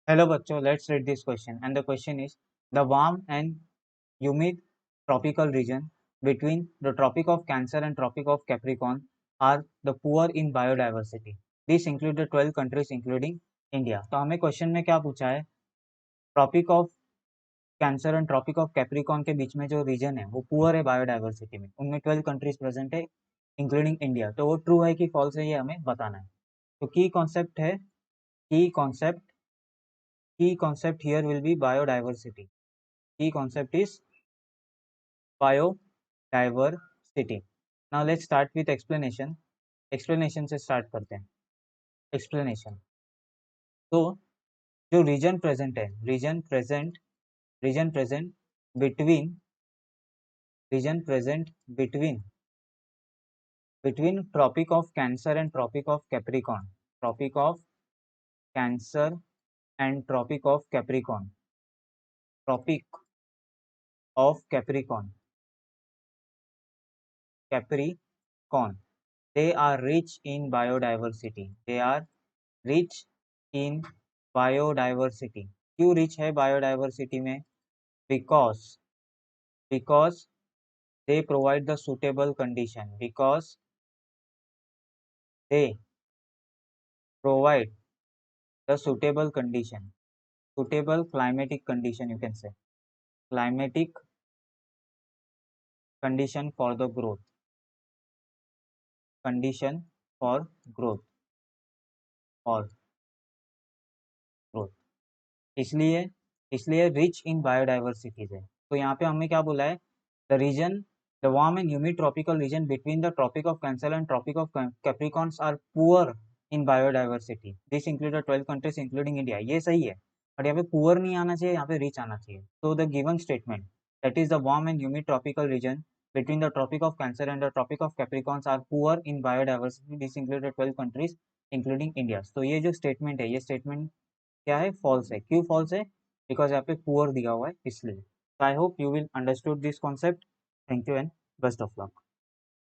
Hello बच्चों, let's read this question and the question is the warm and humid tropical region between the Tropic of Cancer and Tropic of Capricorn are the poor in biodiversity. This include the 12 countries including India. तो हमें question में क्या पूछा है, tropic of Cancer and tropic of Capricorn के बीच में जो रीजन है वो पुअर है बायोडाइवर्सिटी में, उनमें 12 कंट्रीज प्रेजेंट है इंक्लूडिंग इंडिया। तो वो ट्रू है कि फॉल्स है ये हमें बताना है। तो की कॉन्सेप्ट है, की concept key concept here will be biodiversity. Key concept is biodiversity. Now let's start with explanation. Explanation से start करते हैं। Explanation. तो जो region present है, region present between Tropic of Cancer and Tropic of Capricorn. Tropic of Cancer and Tropic of Capricorn. Tropic of Capricorn. They are rich in biodiversity. They are rich in biodiversity. क्यों rich है biodiversity में? Because they provide the suitable condition. Because they provide the suitable condition. Suitable climatic condition, you can say. Climatic condition for the growth. Condition for growth. और growth. इसलिए rich in biodiversities है। तो यहाँ पे हमने क्या बोला है, the region the warm and humid tropical region between the tropic of Cancer and tropic of Capricorns are poor in biodiversity. This include 12 countries including India. ये सही है, बट यहाँ पे पुअर नहीं आना चाहिए, यहाँ पे रिच आना चाहिए। तो the given statement that is the warm and humid tropical reason between the Tropic of Cancer and the Tropic of Capricorns are poor in biodiversity. This included 12 countries including India. तो ये जो statement है, ये statement क्या है, false है। क्यों false है? बिकॉज यहाँ पे पुअर दिया हुआ है इसलिए। So I hope you will understood this concept. Thank you and best of luck.